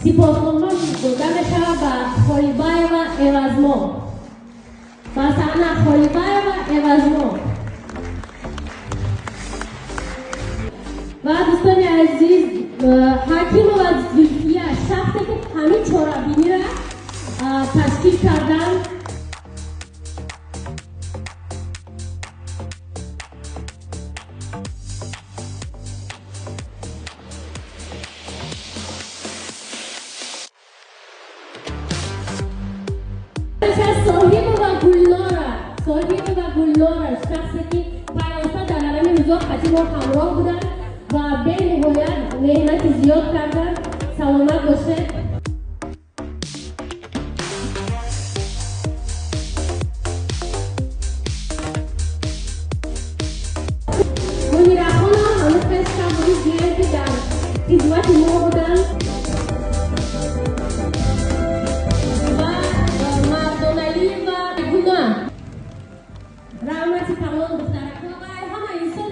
سپاسگزار بودنش به خالیبایeva عوضمو و سحنه خالیبایeva عوضمو و دوستان عزیز حکیم و زلفیه شخصی که همین چهاربینی را تشکیل کردن صاحب و گلنار شخصی که پیوسته در عالم نزاع حکیم و همراه بودن و به نهایت مهنت زیاد کردن. سلامت باشه. منیرخان هم همه قصد بودی که در خدمت ما بودن و مردانعی و گناه رحمتی تمام دخترکان و همه انسان